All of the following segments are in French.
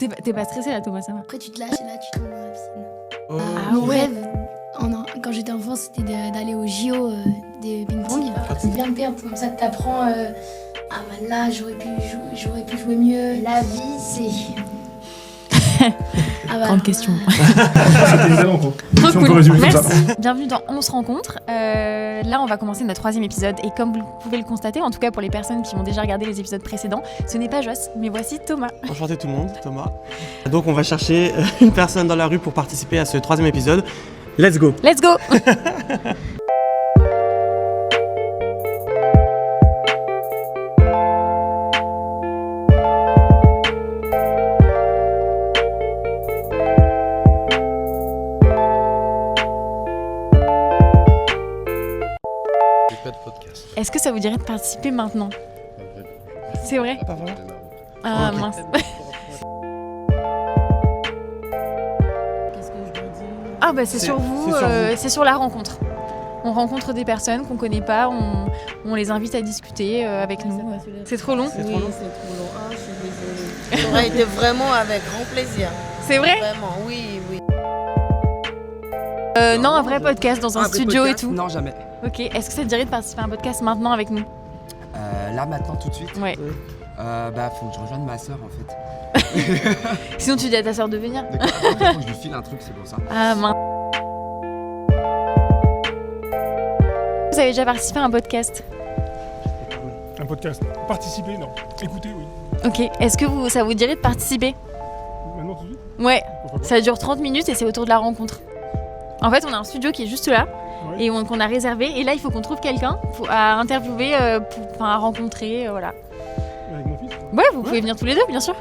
T'es pas stressé là, Thomas, ça va? Après, tu te lâches et là, tu tombes dans la piscine. Oh. Mon rêve, quand j'étais enfant, c'était d'aller au JO des ping-pong. C'est bien de perdre, comme ça, t'apprends. Ah bah là, j'aurais pu jouer mieux. La vie, c'est. Grande question. C'était évidemment quoi. Trop Si on peut cool. résumer comme ça. Merci. Bienvenue dans On se rencontre. Là, on va commencer notre 3e épisode. Et comme vous pouvez le constater, en tout cas pour les personnes qui ont déjà regardé les épisodes précédents, ce n'est pas Joss, mais voici Thomas. Enchanté tout le monde, Thomas. Donc on va chercher une personne dans la rue pour participer à ce 3e épisode. Let's go. Let's go. Pas de podcast. Est-ce que ça vous dirait de participer maintenant? C'est vrai? Pas vraiment. Ah Ok. mince. Qu'est-ce que je dois dire? Ah bah c'est sur vous, c'est sur la rencontre. On rencontre des personnes qu'on connaît pas, on les invite à discuter avec nous. C'est trop long? C'est trop long. C'est trop long. Ah, je suis désolée. Ça aurait été vraiment avec grand plaisir. C'est vrai? Vraiment, oui, oui. Non, un vrai podcast dans un studio et tout. Non, jamais. Ok, est-ce que ça te dirait de participer à un podcast maintenant avec nous? Là, maintenant, tout de suite. Ouais. Faut que je rejoigne ma soeur en fait. Sinon tu dis à ta soeur de venir. D'accord. Il faut que je lui file un truc, c'est pour ça. Ah mince. Vous avez déjà participé à un podcast? Un podcast. Participer, non. Écouter, oui. Ok, est-ce que ça vous dirait de participer? Maintenant tout de suite. Ouais, Pourquoi pas. ça dure 30 minutes et c'est autour de la rencontre. En fait, on a un studio qui est juste là Ouais. et qu'on a réservé. Et là, il faut qu'on trouve quelqu'un à interviewer, à rencontrer, voilà. Avec mon fils. Ouais, vous pouvez venir tous les deux, bien sûr.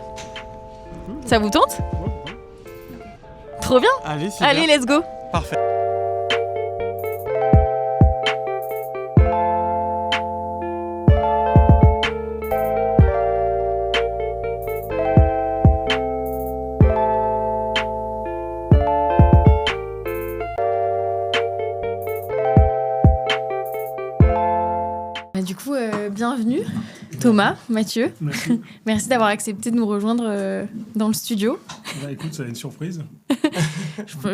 Ça vous tente? Ouais, pourquoi pas. Trop bien. Allez, super. Allez, let's go. Parfait. Du coup, bienvenue, Thomas, Mathieu. Merci. Merci d'avoir accepté de nous rejoindre dans le studio. Bah, écoute, ça va être une surprise.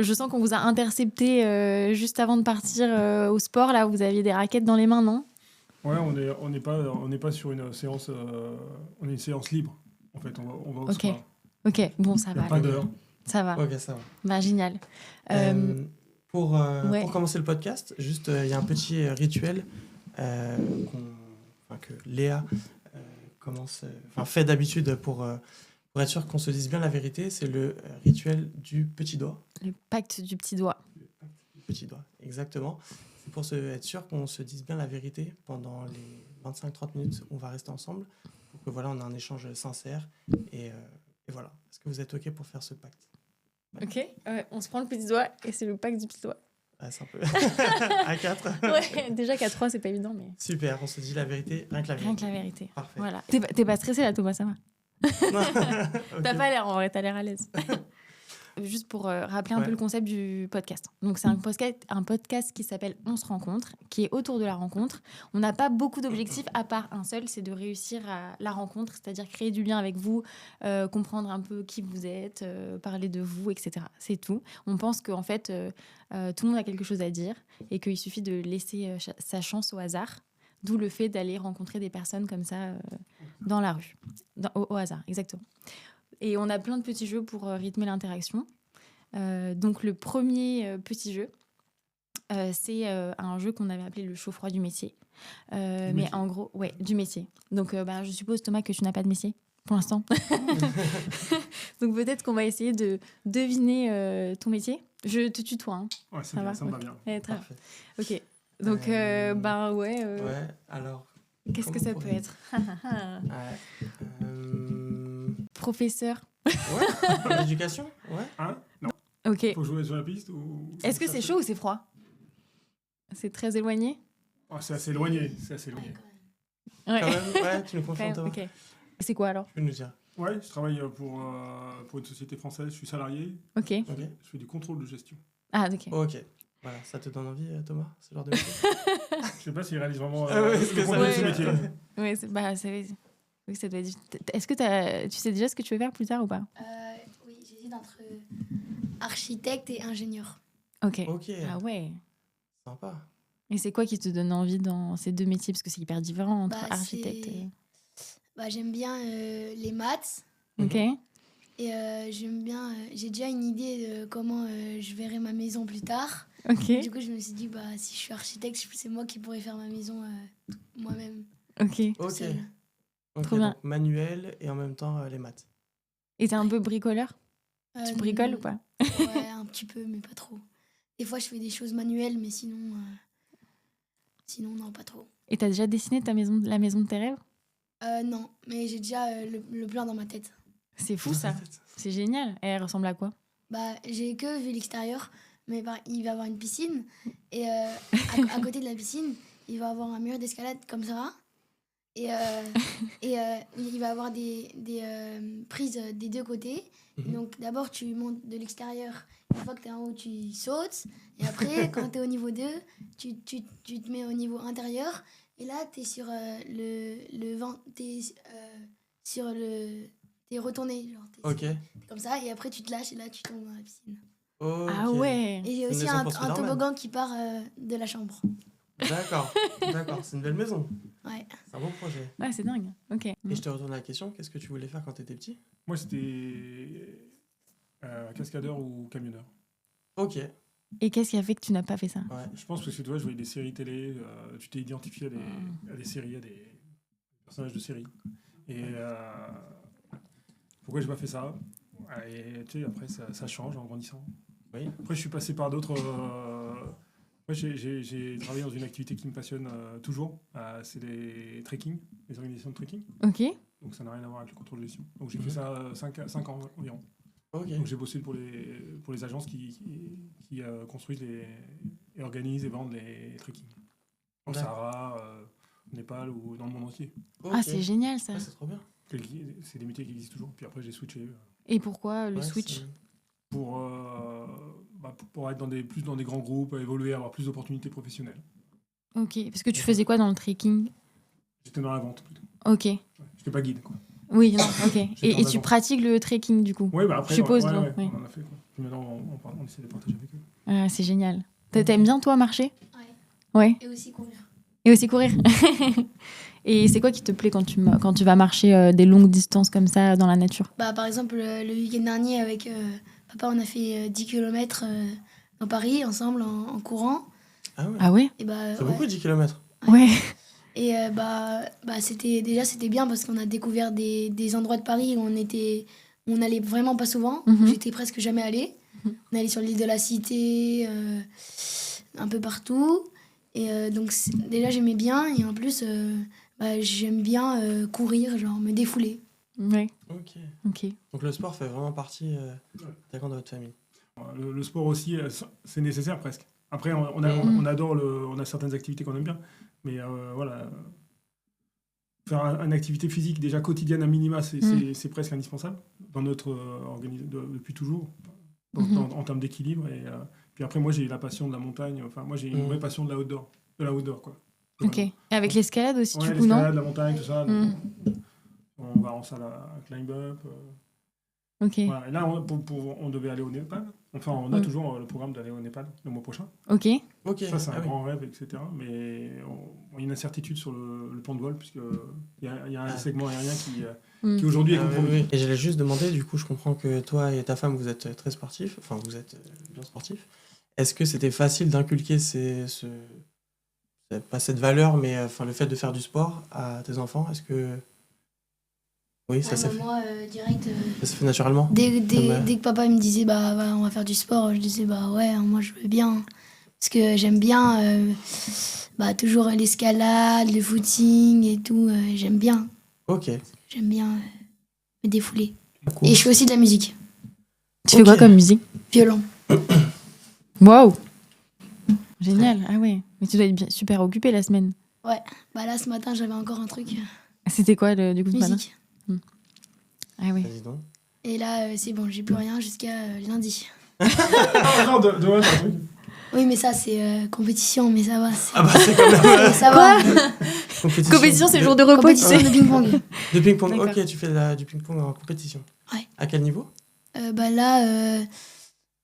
Je sens qu'on vous a intercepté juste avant de partir au sport. Là, vous aviez des raquettes dans les mains, non? Ouais, on n'est pas sur une séance. On est une séance libre. En fait, on va au Ok. sport. Ok, bon, ça Il n'y a va. pas alors. d'heure. Ça va. Ok, ça va. Bah, génial. Pour ouais. commencer le podcast, juste il y a un petit rituel que Léa fait d'habitude pour être sûr qu'on se dise bien la vérité. C'est le rituel du petit doigt. Le pacte du petit doigt. Le petit doigt, exactement. C'est pour être sûr qu'on se dise bien la vérité pendant les 25-30 minutes où on va rester ensemble, pour que voilà, on ait un échange sincère. Et voilà. Est-ce que vous êtes OK pour faire ce pacte? Ok, on se prend le petit doigt et c'est le pacte du petit doigt. Ah, c'est un peu à 4. Ouais, déjà qu'à 3, c'est pas évident, mais Super, on se dit la vérité, rien que la vérité. rien que la vérité. Parfait. Voilà. T'es pas stressé là, Thomas, ça va? Ok. T'as pas l'air, en vrai, t'as l'air à l'aise. Juste pour rappeler un peu le concept du podcast. Donc, c'est un podcast qui s'appelle On se rencontre, qui est autour de la rencontre. On n'a pas beaucoup d'objectifs, à part un seul, c'est de réussir à la rencontre, c'est-à-dire créer du lien avec vous, comprendre un peu qui vous êtes, parler de vous, etc. C'est tout. On pense qu'en fait, tout le monde a quelque chose à dire et qu'il suffit de laisser sa chance au hasard. D'où le fait d'aller rencontrer des personnes comme ça dans la rue. Au hasard, exactement. Et on a plein de petits jeux pour rythmer l'interaction. Donc le premier petit jeu, c'est un jeu qu'on avait appelé le chaud-froid du métier. Mais en gros, ouais, du métier. Donc je suppose, Thomas, que tu n'as pas de métier pour l'instant. Donc peut-être qu'on va essayer de deviner ton métier. Je te tutoie. Hein. Ouais, Ça va, ça me va ok. bien. Ouais, très bien. Parfait. Ok. Donc, Ouais, ouais. alors. Qu'est-ce que comment ça on peut pourrait- être? Professeur. Ouais, l'éducation. Ouais. Hein? Non. Ok. Faut jouer sur la piste ou. Est-ce que c'est chaud ou c'est froid? C'est très éloigné? Ah, c'est assez éloigné. C'est assez éloigné. Ouais. Quand même, ouais, tu nous Quand confirmes, même, Thomas. ok. C'est quoi alors? Tu peux nous dire. Ouais, je travaille pour une société française. Je suis salarié. Ok. Ok. Je fais du contrôle de gestion. Ah, ok. Ok. Voilà, ça te donne envie, Thomas, ce genre de métier? Je sais pas s'il réalise vraiment Ah ouais, est-ce que le ça contenu de veut ce dire- métier. Oui, ça doit être... Est-ce que tu sais déjà ce que tu veux faire plus tard ou pas? J'hésite entre architecte et ingénieur. Ok. Ok, Ah ouais. sympa. Et c'est quoi qui te donne envie dans ces deux métiers? Parce que c'est hyper différent entre Bah, architecte et... J'aime bien les maths. Ok. Et j'aime bien. J'ai déjà une idée de comment je verrai ma maison plus tard. Ok. Du coup, je me suis dit, si je suis architecte, c'est moi qui pourrais faire ma maison moi-même. Ok. Ok. Seule. Ok, Trop bien. donc manuel et en même temps les maths. Et t'es un peu bricoleur? Tu bricoles ou pas? Ouais, un petit peu, mais pas trop. Des fois, je fais des choses manuelles, mais sinon, non, pas trop. Et t'as déjà dessiné la maison de tes rêves? Non, mais j'ai déjà le plan dans ma tête. C'est fou ça. C'est génial. Et elle ressemble à quoi? J'ai que vu l'extérieur, mais il va y avoir une piscine. Et à côté de la piscine, il va y avoir un mur d'escalade comme ça. Et il va y avoir des prises des deux côtés. Et donc d'abord, tu montes de l'extérieur. Une fois que tu es en haut, tu sautes. Et après, quand tu es au niveau 2, tu te mets au niveau intérieur. Et là, tu es sur le vent. T'es retourné. Genre, t'es comme ça. Et après, tu te lâches et là, tu tombes dans la piscine. Ok. Ah ouais. Et j'ai Une aussi maison un pour Spider-Man. toboggan qui part de la chambre. D'accord, c'est une belle maison. Ouais. C'est un bon projet. Ouais, c'est dingue. Ok. Et je te retourne la question, qu'est-ce que tu voulais faire quand tu étais petit? Moi, c'était cascadeur ou camionneur. Ok, Et qu'est-ce qui a fait que tu n'as pas fait ça? ouais. Je pense parce que toi, je voyais des séries télé, tu t'es identifié à des séries, à des personnages de séries. Et pourquoi j'ai pas fait ça? Et tu sais, après, ça change en grandissant. Oui. Après, je suis passé par d'autres. Moi, j'ai travaillé dans une activité qui me passionne toujours. C'est les trekking, les organisations de trekking. Ok. Donc, ça n'a rien à voir avec le contrôle de gestion. Donc, j'ai fait ça 5 ans environ. Ok. Donc, j'ai bossé pour les agences qui construisent et organisent et vendent les trekking. En D'accord. Sahara, au Népal ou dans le monde entier. Ah, Ok. c'est génial ça. Ouais, c'est trop bien. C'est des métiers qui existent toujours. Puis après, j'ai switché Et pourquoi le Ouais, switch? c'est- pour être plus dans des grands groupes, évoluer, avoir plus d'opportunités professionnelles. Ok. Parce que tu faisais quoi dans le trekking? J'étais dans la vente plutôt. Ok. J'étais pas guide, quoi. Oui, non, ok. J'étais en Et tu agence. pratiques le trekking du coup? Ouais, après, Je suppose, ouais, donc, oui. on en a fait, quoi. Puis maintenant, on essaie de partager avec eux. Ah, c'est génial. T'aimes bien toi marcher? Ouais. Ouais. Et aussi courir. Et aussi courir. Et c'est quoi qui te plaît quand tu vas marcher des longues distances comme ça dans la nature? Par exemple, le week-end dernier, avec papa, on a fait 10 km dans Paris, ensemble, en courant. Ah ouais. Ah ouais? Et C'est ouais. beaucoup 10 km. Ouais. Et c'était bien parce qu'on a découvert des endroits de Paris où on allait vraiment pas souvent. Mhm. J'étais presque jamais allée. On allait sur l'île de la Cité, un peu partout. Et donc déjà j'aimais bien et en plus j'aime bien courir, genre me défouler. Ouais. Ok. Ok. Donc le sport fait vraiment partie intégrante de votre famille. Le sport aussi, c'est nécessaire presque. Après, on adore on a certaines activités qu'on aime bien, mais voilà, faire une activité physique déjà quotidienne à minima, c'est presque indispensable dans notre organisme depuis toujours, en termes d'équilibre. Et puis après, moi, j'ai la passion de la montagne. Enfin, moi, j'ai une vraie passion de la outdoor, quoi. Ok. Et avec l'escalade aussi, Ouais, du coup, non? l'escalade, la montagne, tout ça. Mm. On va en salle à climb up. Ok. Voilà. Et là, on devait aller au Népal. Enfin, on a toujours le programme d'aller au Népal le mois prochain. Ok. Ok. Ça, c'est un Ah oui. grand rêve, etc. Mais il y a une incertitude sur le plan de vol, puisqu'il y a un segment aérien qui aujourd'hui est Ah oui, compromis. oui. Et j'allais juste demander, du coup, je comprends que toi et ta femme, vous êtes très sportifs, enfin, vous êtes bien sportifs. Est-ce que c'était facile d'inculquer pas cette valeur, mais le fait de faire du sport à tes enfants? Est-ce que... Oui, ça s'est fait. Moi, direct, Ça s'est fait naturellement? dès que papa me disait on va faire du sport, je disais ouais, moi je veux bien. Parce que j'aime bien toujours l'escalade, le footing et tout. J'aime bien. Ok. J'aime bien me défouler. Cool. Et je fais aussi de la musique. Tu fais quoi comme musique? Violon. Waouh! Génial. Ah ouais. Mais tu dois être super occupée la semaine. Ouais. Là, ce matin, j'avais encore un truc. C'était quoi, du coup, ce matin? Musique. Ah oui. Vas-y donc. Et là, c'est bon, j'ai plus rien jusqu'à lundi. Non, demain, t'as un truc. Oui, mais ça, c'est compétition, mais ça va. Ah bah c'est quand même... Ça va. Compétition, c'est le jour de repos, tu Compétition sais. de ping-pong. De ping-pong, D'accord. ok, tu fais du ping-pong en compétition. Ouais. À quel niveau? Là,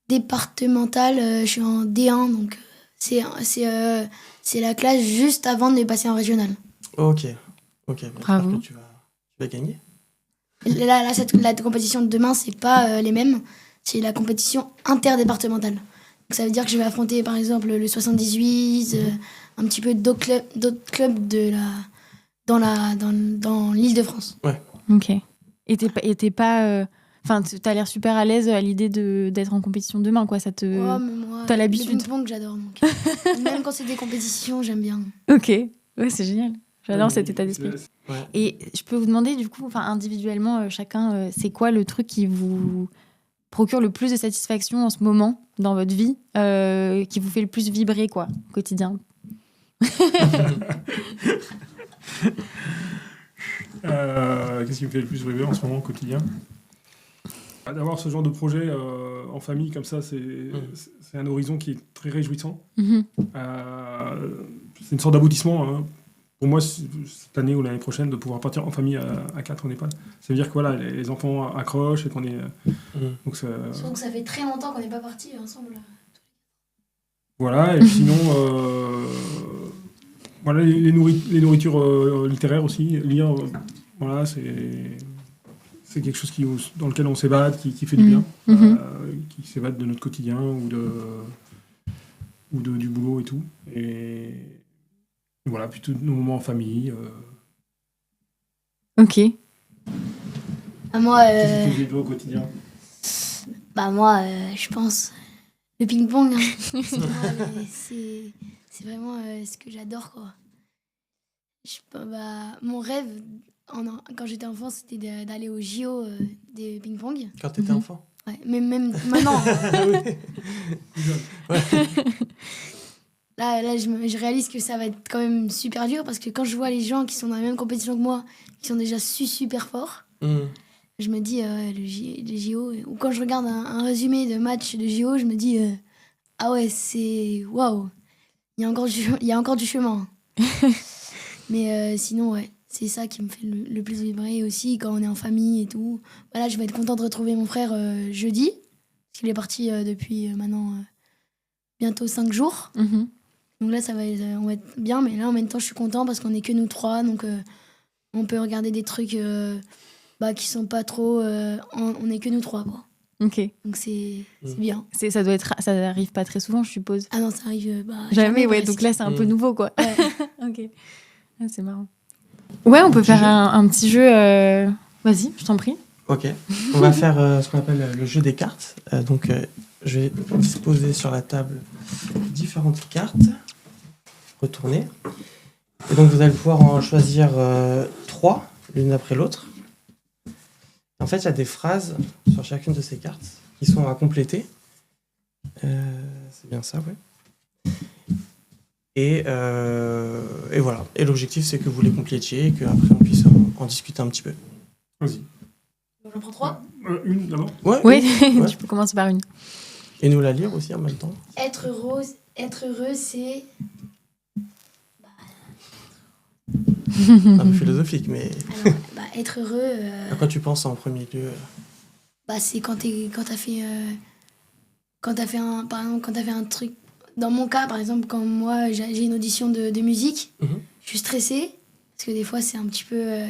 départemental, je suis en D1, donc c'est la classe juste avant de passer en régional. Ok. J'espère Bravo. que tu vas gagner. Là, la compétition de demain, c'est pas les mêmes. C'est la compétition interdépartementale. Donc, ça veut dire que je vais affronter, par exemple, le 78, un petit peu d'autres clubs dans l'Île-de-France. Ok. Et t'es pas... Enfin, t'as l'air super à l'aise à l'idée d'être en compétition demain, quoi. Ça te... Ouais, mais moi, t'as l'habitude. Le ping-pong, j'adore. Donc. Même quand c'est des compétitions, j'aime bien. Ok. Ouais, c'est génial. J'adore cet état d'esprit. Ouais. Et je peux vous demander, du coup, individuellement, chacun, c'est quoi le truc qui vous procure le plus de satisfaction en ce moment dans votre vie, qui vous fait le plus vibrer, quoi, au quotidien? Qu'est-ce qui me fait le plus rêver en ce moment au quotidien? D'avoir ce genre de projet en famille comme ça, c'est un horizon qui est très réjouissant. Mhm. C'est une sorte d'aboutissement hein, pour moi cette année ou l'année prochaine de pouvoir partir en famille à 4 en Népal. Ça veut dire que voilà, les enfants accrochent et qu'on est... Donc Surtout que ça fait très longtemps qu'on n'est pas partis ensemble. Voilà, et sinon, voilà, les nourritures littéraires aussi, lire, voilà, c'est quelque chose dans lequel on s'évade, qui fait du bien, qui s'évade de notre quotidien ou du boulot et tout. Et voilà, plutôt nos moments en famille. Ok. Moi, Qu'est-ce que vous vivez au quotidien? moi, je pense le ping-pong. Hein. C'est vraiment ce que j'adore, quoi. Mon rêve, quand j'étais enfant, c'était d'aller au JO des ping-pong. Quand t'étais enfant? Ouais, mais même maintenant. Là, je réalise que ça va être quand même super dur parce que quand je vois les gens qui sont dans la même compétition que moi, qui sont déjà super forts, je me dis, les JO, ou quand je regarde un résumé de match de JO, je me dis, ah ouais, c'est waouh, il y a encore du chemin. Mais sinon, ouais, c'est ça qui me fait le plus vibrer aussi quand on est en famille et tout. Voilà, je vais être contente de retrouver mon frère jeudi, parce qu'il est parti depuis maintenant bientôt 5 jours. Donc là, on va être bien, mais là, en même temps, je suis contente parce qu'on n'est que nous 3, donc on peut regarder des trucs qui sont pas trop... on n'est que nous 3, quoi. Ok. Donc c'est bien. Ça arrive pas très souvent, je suppose. Ah non, ça arrive jamais, ouais. presque. Donc là, c'est un peu nouveau, quoi. Ouais. Ok. Ah, c'est marrant. Ouais, on peut faire un petit jeu. Vas-y, je t'en prie. Ok. On va faire ce qu'on appelle le jeu des cartes. Donc, je vais disposer sur la table différentes cartes. Retourner. Et donc, vous allez pouvoir en choisir 3, l'une après l'autre. En fait, il y a des phrases sur chacune de ces cartes qui sont à compléter. C'est bien ça, ouais. Et voilà. Et l'objectif, c'est que vous les complétiez et qu'après, on puisse en discuter un petit peu. Vas-y. J'en prends 3. Une d'abord? Oui, Ouais. tu peux commencer par une. Et nous la lire aussi en même temps. Être heureux, c'est... Un peu philosophique, mais Alors, être heureux... à quoi tu penses en premier lieu? c'est quand t'as fait un truc. Dans mon cas, par exemple, quand moi j'ai une audition de musique, je suis stressée parce que des fois c'est un petit peu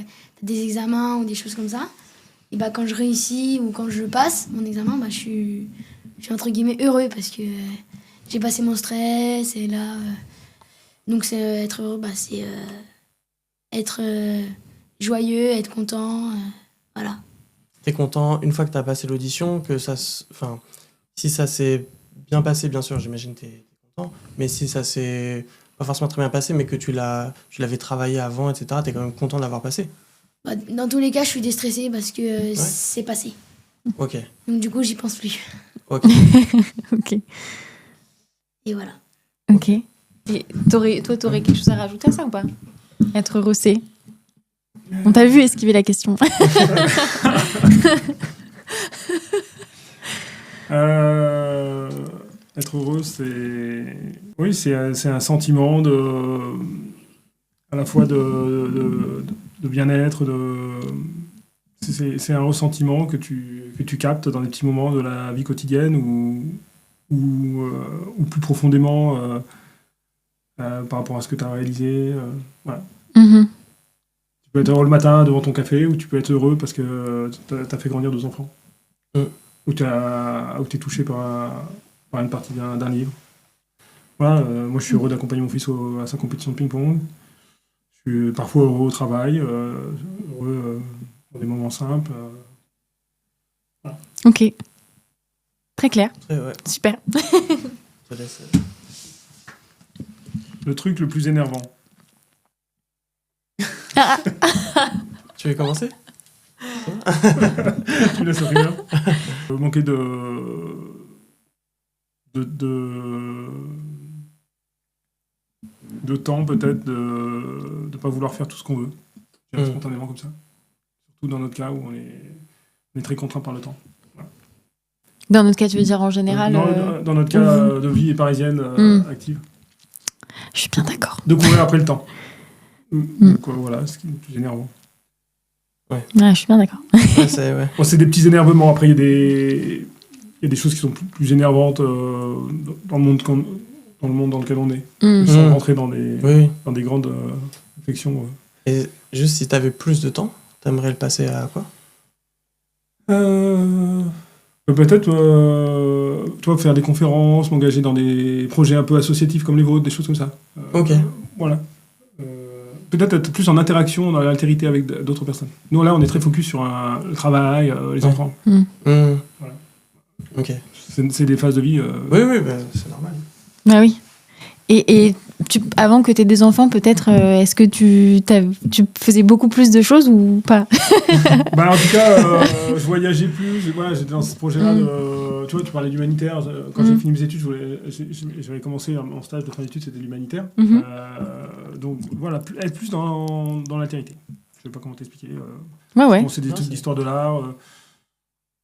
des examens ou des choses comme ça. Et quand je réussis ou quand je passe mon examen, je suis entre guillemets heureux parce que j'ai passé mon stress et là donc c'est être heureux, c'est être joyeux, être content, voilà. T'es content une fois que t'as passé l'audition, que si ça s'est bien passé, bien sûr, j'imagine que t'es content, mais si ça s'est pas forcément très bien passé, mais que tu l'avais travaillé avant, etc., t'es quand même content d'avoir passé? Dans tous les cas, je suis déstressée parce que c'est passé. Ok. Donc du coup, j'y pense plus. Ok. Ok. Et voilà. Ok. Et t'aurais quelque chose à rajouter à ça ou pas? Être heureux, c'est... On t'a vu esquiver la question. Être heureux, c'est un sentiment à la fois de bien-être, c'est un ressentiment que tu que tu captes dans des petits moments de la vie quotidienne ou plus profondément par rapport à ce que tu as réalisé. Voilà. Mhm. Tu peux être heureux le matin devant ton café, ou tu peux être heureux parce que tu as fait grandir 2 enfants. Ou tu es touché par une partie d'un livre. Voilà, moi, je suis heureux d'accompagner mon fils à sa compétition de ping-pong. Je suis parfois heureux au travail, heureux dans des moments simples. Voilà. Ok. Très clair. Ouais. Super. Ça laisse, Le truc le plus énervant. Tu veux commencer? Tu laisses rire. Manquer de temps, peut-être, de ne pas vouloir faire tout ce qu'on veut. Spontanément comme ça. Surtout dans notre cas où on est très contraint par le temps. Voilà. Dans notre cas, tu veux dire en général Dans notre cas de vie parisienne active. Je suis bien d'accord. De courir après le temps. Donc voilà, ce qui est le plus énervant. Ouais, je suis bien d'accord. ouais. Bon, c'est des petits énervements. Après, il y a des choses qui sont plus énervantes dans le monde dans lequel on est. Sans rentrer dans des grandes réflexions. Et juste si tu avais plus de temps, tu aimerais le passer à quoi? Peut-être toi, faire des conférences, m'engager dans des projets un peu associatifs comme les vôtres, des choses comme ça. Ok. Voilà. Peut-être être plus en interaction, dans l'altérité avec d'autres personnes. Nous, là, on est très focus sur le travail, les enfants. Voilà. Ok. C'est des phases de vie. Oui, bah, c'est normal. Bah oui. Et avant que tu aies des enfants, peut-être, est-ce que tu faisais beaucoup plus de choses ou pas? En tout cas, je voyageais plus. J'étais dans ce projet-là. Tu vois, tu parlais d'humanitaire. Quand j'ai fini mes études, j'avais commencé mon stage de fin d'études, c'était l'humanitaire. Donc voilà, être plus dans l'altérité. Je ne sais pas comment t'expliquer. Ouais. C'est des trucs d'histoire de l'art.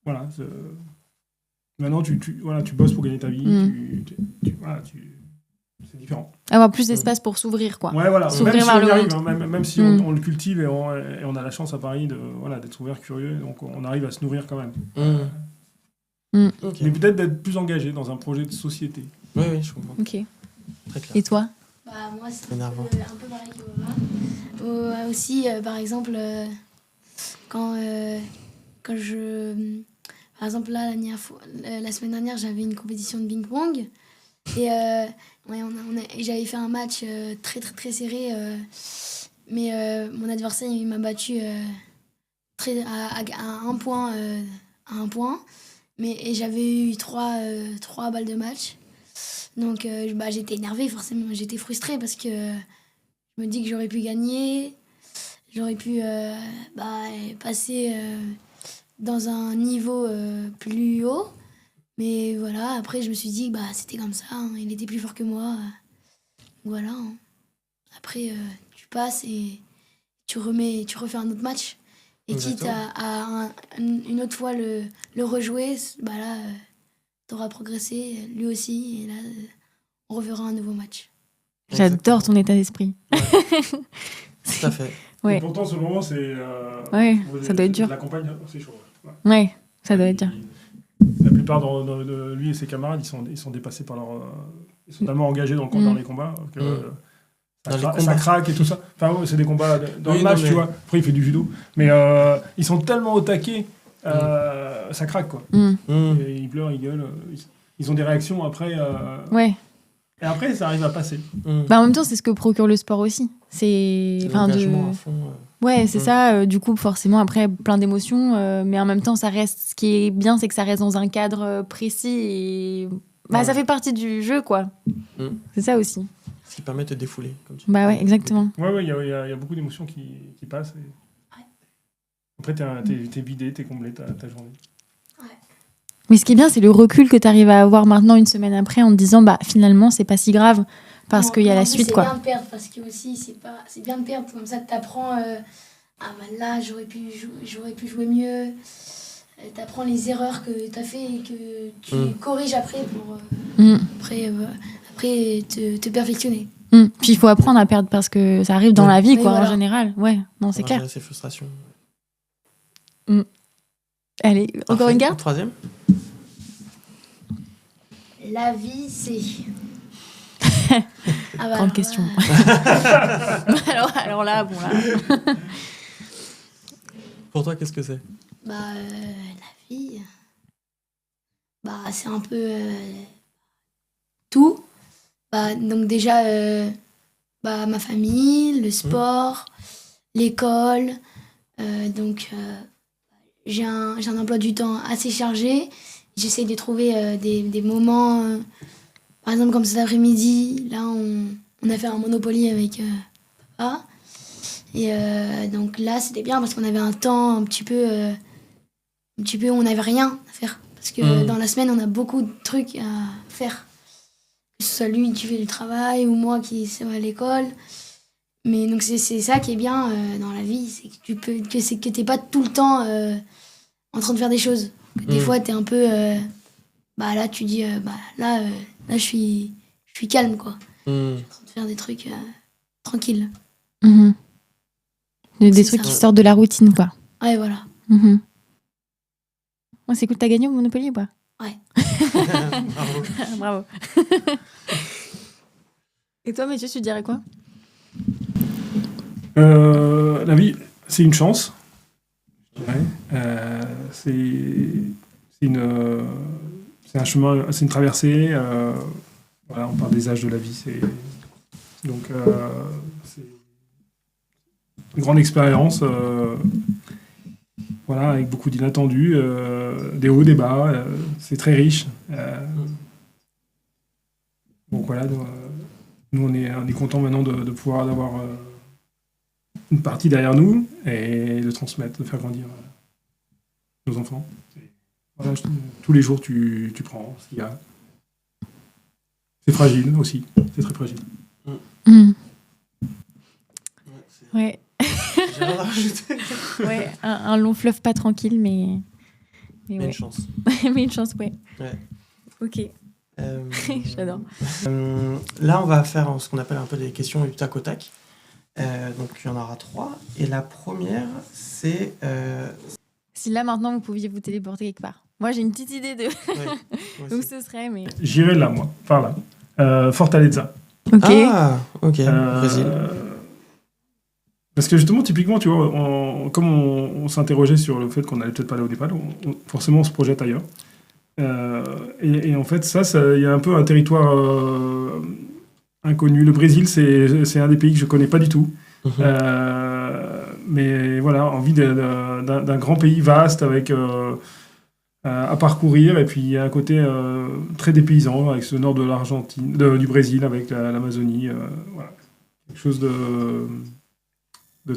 Voilà. Maintenant, tu bosses pour gagner ta vie. C'est différent. Avoir plus d'espace pour s'ouvrir, quoi. Ouais, voilà. S'ouvrir même si vers on y le arrive, monde. même si on le cultive et on a la chance à Paris d'être ouvert, curieux, donc on arrive à se nourrir quand même. Okay. Mais peut-être d'être plus engagé dans un projet de société. Oui, je comprends. Ok. Très clair. Et toi? Moi, c'est Énervant. un peu pareil que Oma. Aussi, par exemple, quand je... Par exemple, là, la semaine dernière, j'avais une compétition de ping-pong. Et j'avais fait un match très, très, très serré. Mais mon adversaire, il m'a battu à un point. Et j'avais eu 3 balles de match. Donc, j'étais énervée, forcément. J'étais frustrée parce que je me dis que j'aurais pu gagner. J'aurais pu passer dans un niveau plus haut. Mais voilà, après, je me suis dit que c'était comme ça. Il était plus fort que moi. Voilà. Après, tu passes et tu refais un autre match. Et quitte à une autre fois le rejouer, là, t'auras progressé, lui aussi. Et là, on reverra un nouveau match. J'adore ton état d'esprit. Ouais. Tout à fait. Ouais. Et pourtant, ce moment, c'est... ça doit être dur. La campagne, c'est chaud. Ouais, ça doit être dur. La plupart de lui et ses camarades, ils sont dépassés par leur... ils sont tellement engagés dans les combats que ça craque et tout ça. Enfin, c'est des combats dans le match, tu vois. Après, il fait du judo. Mais ils sont tellement au taquet, ça craque, quoi. Et ils pleurent, ils gueulent. Ils ont des réactions après... Ouais. Et après, ça arrive à passer. En même temps, c'est ce que procure le sport aussi. C'est l'engagement à fond. Ouais, c'est ça. Du coup, forcément, après, plein d'émotions. Mais en même temps, ça reste... Ce qui est bien, c'est que ça reste dans un cadre précis. Et ça fait partie du jeu, quoi. C'est ça aussi. Ce qui permet de te défouler. Comme tu ouais, exactement. Ouais, il y a beaucoup d'émotions qui passent. Après, t'es vidé, t'es comblé ta journée. Mais ce qui est bien, c'est le recul que tu arrives à avoir maintenant, une semaine après, en te disant, finalement, c'est pas si grave, parce qu'il y a la suite, quoi. C'est bien de perdre, parce que aussi, c'est bien de perdre, comme ça, t'apprends, là, j'aurais pu jouer mieux. T'apprends les erreurs que t'as fait et que tu corriges après pour après te perfectionner. Puis il faut apprendre à perdre, parce que ça arrive dans la vie, quoi, en général. Ouais, non, c'est clair. Ces frustrations. Allez, encore Parfait. une carte. Troisième. La vie, c'est. Ah Grande question. alors là, bon là. Pour toi, qu'est-ce que c'est? La vie. C'est un peu tout. Donc déjà, ma famille, le sport, l'école. Donc j'ai un emploi du temps assez chargé. J'essaie de trouver des moments, par exemple comme cet après-midi, là on a fait un Monopoly avec papa. Et donc là c'était bien parce qu'on avait un temps un petit peu où on n'avait rien à faire. Parce que dans la semaine on a beaucoup de trucs à faire. Que ce soit lui qui fait du travail ou moi qui suis à l'école. Mais donc c'est ça qui est bien dans la vie, c'est que t'es pas tout le temps en train de faire des choses. Que des fois t'es un peu là tu dis là je suis calme quoi. Je suis en train de faire des trucs tranquilles. Mhm. Des C'est trucs ça. qui sortent de la routine, quoi. Ouais voilà. Mhm. Ouais, c'est cool, t'as gagné au Monopoly ou pas? Ouais. Bravo. Bravo. Et toi, Mathieu, tu dirais quoi? La vie, c'est une chance. Je dirais. C'est un chemin, c'est une traversée. Voilà, on parle des âges de la vie. Donc, c'est une grande expérience. Voilà, avec beaucoup d'inattendus, des hauts, des bas. C'est très riche. Donc voilà, nous on est content maintenant de pouvoir avoir une partie derrière nous et de transmettre, de faire grandir nos enfants. Et voilà, tous les jours tu prends ce qu'il y a. C'est fragile aussi, c'est très fragile. Mhm. Ouais, Ouais, j'ai rien à rajouter. ouais, un long fleuve pas tranquille, mais Mais ouais. une chance. Mais une chance, ouais. Ouais. Ok, j'adore. Là, on va faire ce qu'on appelle un peu des questions du tac au tac. Donc, il y en aura 3. Et la première, c'est... Si là, maintenant, vous pouviez vous téléporter quelque part. Moi, j'ai une petite idée de moi où aussi. ce serait, mais... J'irai là, moi, par là. Fortaleza. Ok. Ah, ok, Brésil. Parce que justement, typiquement, tu vois, comme on s'interrogeait sur le fait qu'on allait peut-être pas aller au Népal, forcément on se projette ailleurs. Et en fait, il y a un peu un territoire inconnu. Le Brésil, c'est un des pays que je connais pas du tout. Mais voilà, envie d'un grand pays vaste avec à parcourir. Et puis il y a un côté très dépaysant avec ce nord de l'Argentine, du Brésil, avec l'Amazonie. Voilà. Quelque chose de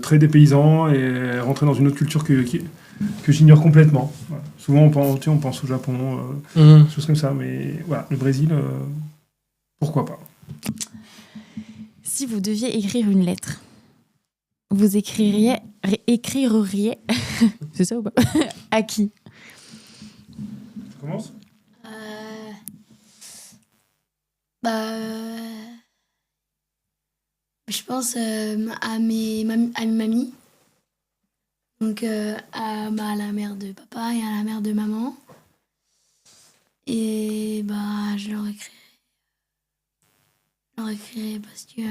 très dépaysant et rentrer dans une autre culture que j'ignore complètement. Voilà. Souvent, on pense au Japon, des choses comme ça, mais voilà, le Brésil, pourquoi pas. Si vous deviez écrire une lettre, vous écririez c'est ça ou pas? À qui? Ça commence ? Je pense à mes mamies. Donc à la mère de papa et à la mère de maman. Et je leur écrirai parce que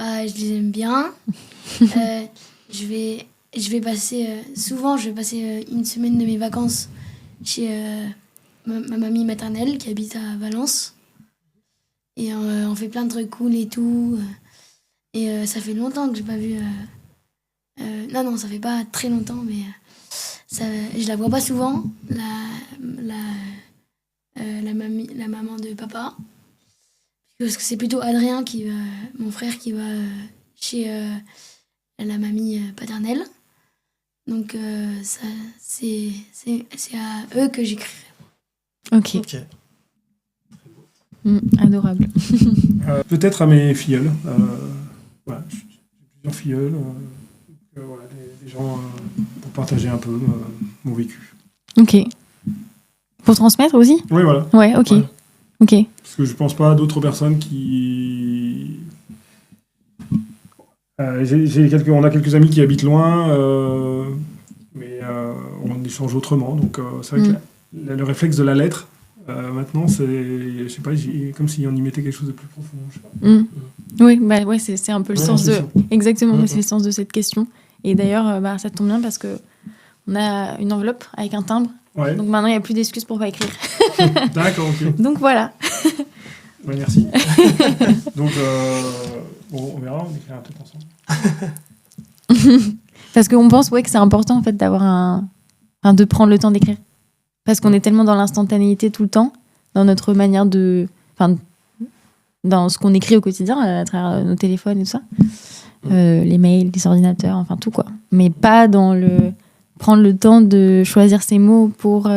je les aime bien. Je vais passer souvent une semaine de mes vacances chez ma mamie maternelle qui habite à Valence. Et on fait plein de trucs cool et tout. Et ça fait longtemps que j'ai pas vu... Non, ça fait pas très longtemps, mais je la vois pas souvent, la maman de papa. Parce que c'est plutôt Adrien, mon frère, qui va chez la mamie paternelle. Donc c'est à eux que j'écrirai. Ok. Adorable. Peut-être à mes filleuls. Voilà, j'ai plusieurs filleuls. Voilà, des gens pour partager un peu mon vécu. Ok. Pour transmettre aussi? Oui, voilà. Ouais, ok. Voilà. Ok. Parce que je pense pas à d'autres personnes qui... on a quelques amis qui habitent loin, mais on est échange autrement. Donc, c'est vrai que le réflexe de la lettre, maintenant, c'est, je sais pas, comme si on y mettait quelque chose de plus profond. Je sais pas. Oui, bah, ouais, c'est un peu le sens c'est de... ça. Exactement, c'est le sens de cette question. Et d'ailleurs, ça tombe bien parce qu'on a une enveloppe avec un timbre. Ouais. Donc maintenant, il n'y a plus d'excuses pour pas écrire. D'accord, ok. Donc voilà. Ouais, merci. Donc, bon, on verra, on écrira un truc ensemble. Parce qu'on pense que c'est important en fait d'avoir de prendre le temps d'écrire. Parce qu'on est tellement dans l'instantanéité tout le temps, dans notre manière de... Enfin, dans ce qu'on écrit au quotidien, à travers nos téléphones et tout ça. Les mails, les ordinateurs, enfin tout quoi. Mais pas dans prendre le temps de choisir ses mots pour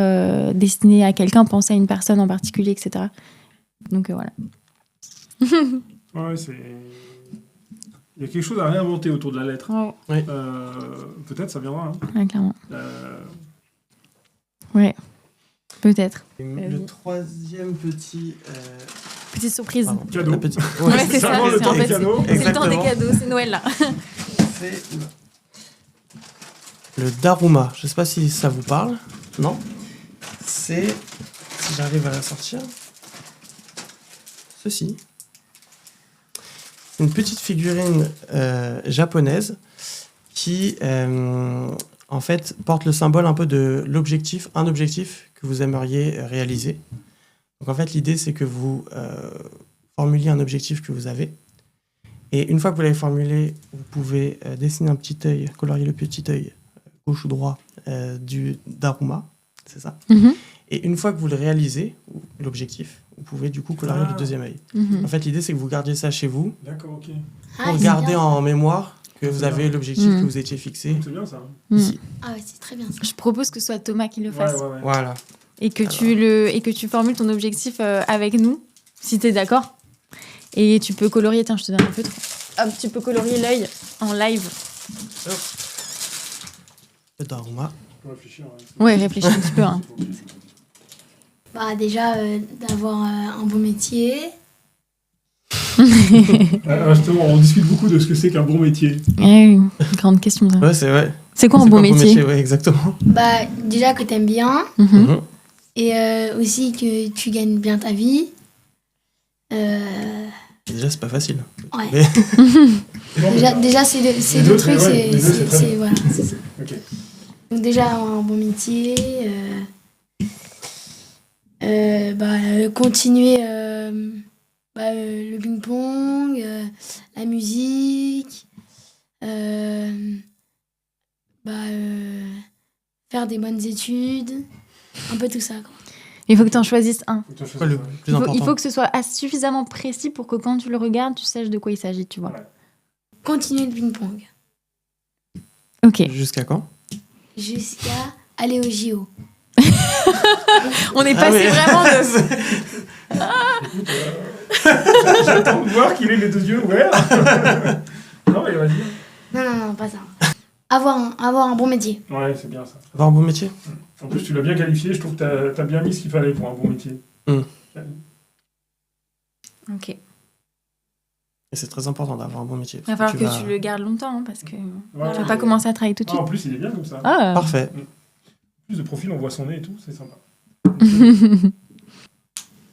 destiner à quelqu'un, penser à une personne en particulier, etc. Donc voilà. Ouais, il y a quelque chose à réinventer autour de la lettre. Ouais. Peut-être ça viendra. Hein. Ouais, clairement. Ouais, peut-être. Et le troisième petit... Petite surprise. Cadeau. Ouais, c'est ça. vraiment le C'est temps en des fait, cadeaux. c'est le temps des cadeaux, c'est Noël là. C'est le Daruma. Je ne sais pas si ça vous parle. Non. C'est, si j'arrive à la sortir, ceci. Une petite figurine japonaise qui, en fait, porte le symbole un peu de l'objectif, un objectif que vous aimeriez réaliser. Donc, en fait, l'idée, c'est que vous formuliez un objectif que vous avez. Et une fois que vous l'avez formulé, vous pouvez dessiner un petit œil, colorier le petit œil, gauche ou droit, du Daruma. C'est ça. Et une fois que vous le réalisez, l'objectif, vous pouvez du coup colorier le deuxième œil. En fait, l'idée, c'est que vous gardiez ça chez vous D'accord, ok. pour garder en mémoire que vous avez l'objectif que vous étiez fixé C'est bien ça. ici. Ah ouais, c'est très bien ça. Je propose que ce soit Thomas qui le fasse. Ouais. Voilà. Et que tu formules ton objectif avec nous, si tu es d'accord. Et tu peux colorier, tiens, je te donne un feutre. Hop, tu peux colorier l'œil en live. Hop. Le Daruma. Je peux réfléchir. Hein. Ouais, réfléchis un petit peu. Hein. Bah déjà, d'avoir un bon métier. Justement, on discute beaucoup de ce que c'est qu'un bon métier. Grande question. Ça. Ouais, c'est vrai. C'est quoi un bon métier, Ouais, exactement. Bah déjà que t'aimes bien. Et aussi que tu gagnes bien ta vie. Déjà, c'est pas facile. Ouais. Mais... déjà c'est Les deux deux, trucs, ouais, les deux, c'est très bien. voilà, c'est ça. Ok. Donc déjà avoir un bon métier, continuer le ping-pong, la musique, faire des bonnes études, un peu tout ça, quoi. Il faut que tu en choisisses un. Quoi, le plus important. Il faut que ce soit suffisamment précis pour que quand tu le regardes, tu saches de quoi il s'agit, tu vois. Ouais. Continuer le ping-pong. Ok. Jusqu'à quand? Jusqu'à aller au JO. On est passé vraiment de... Écoute, j'attends de voir qu'il ait les deux yeux ouverts. Non, mais vas-y. Non, pas ça. Avoir un bon métier. Ouais, c'est bien ça. Avoir un bon métier? En plus, tu l'as bien qualifié. Je trouve que t'as bien mis ce qu'il fallait pour un bon métier. Ok. Et c'est très important d'avoir un bon métier. Il va falloir que tu le gardes longtemps, hein, parce que tu Ouais. vas pas commencer à travailler tout de Ah, en suite. plus, il est bien comme ça. Ah. Parfait. Plus de profil, on voit son nez et tout, c'est sympa.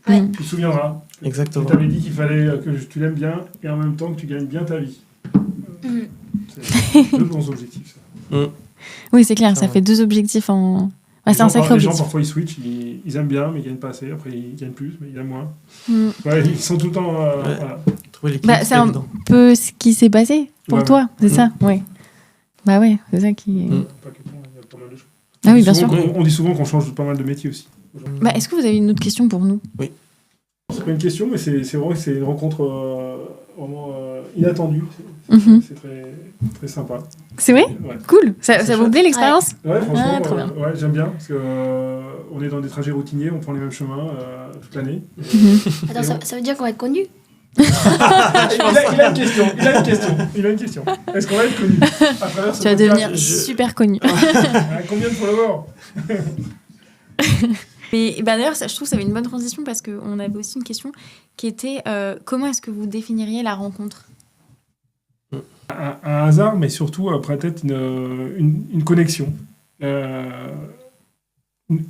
Ouais. Tu te souviendras. Exactement. Tu t'avais dit qu'il fallait que tu l'aimes bien et en même temps que tu gagnes bien ta vie. C'est deux bons objectifs, ça. Oui, c'est clair, ça fait deux objectifs en... Ouais, c'est un sacré Les gens, objectif. parfois, ils switchent, ils aiment bien, mais ils gagnent pas assez. Après, ils gagnent plus, mais ils aiment moins. Mm. Ouais, ils sont tout le temps... Ouais. Voilà. Trouver l'équilibre, C'est c'est un évident. peu ce qui s'est passé pour Ouais, toi, c'est ça? Ouais. Bah ouais, c'est ça qui... Pas que pour moi, il y a pas mal de choses. Ah oui, bien sûr. On dit souvent qu'on change pas mal de métier aussi. Bah, est-ce que vous avez une autre question pour nous? C'est pas une question, mais c'est vrai que c'est une rencontre vraiment inattendue. C'est très, très sympa. C'est vrai? Ouais. Cool. Ça vous chouette. plaît l'expérience? Ouais, franchement, Ah, trop bien. ouais, j'aime bien parce que on est dans des trajets routiniers, on prend les mêmes chemins toute l'année. Attends, ça veut dire qu'on va être connus? Il a une question. Est-ce qu'on va être connu à travers ce Tu vas podcast? devenir super connu. Combien de followers? Mais bah, d'ailleurs, je trouve que ça avait une bonne transition parce qu'on avait aussi une question qui était comment est-ce que vous définiriez la rencontre? Un hasard, mais surtout peut-être une connexion.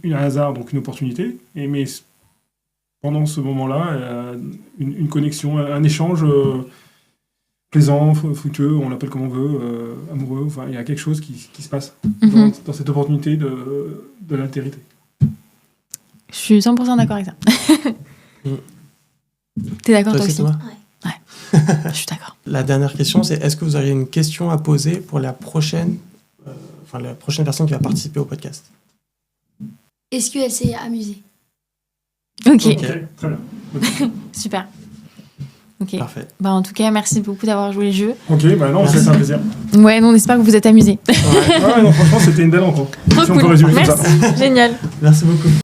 un hasard, donc une opportunité. Mais pendant ce moment-là, une connexion, un échange plaisant, fructueux, on l'appelle comme on veut, amoureux. Enfin, il y a quelque chose qui se passe dans cette opportunité de l'altérité. Je suis 100% d'accord avec ça. T'es d'accord toi aussi Thomas ? Ouais. Je suis d'accord. La dernière question, c'est est-ce que vous auriez une question à poser pour la prochaine personne qui va participer au podcast ? Est-ce qu'elle s'est amusée ? Ok, Ok, très bien. super. Ok. Parfait. Bah, en tout cas, merci beaucoup d'avoir joué le jeu. Ok, bah non, c'est un plaisir. Ouais, nous, on espère que vous êtes amusés. Ouais, non, franchement, c'était une belle rencontre. Trop Si on peut cool. résumer comme ça. Merci, génial. Merci beaucoup.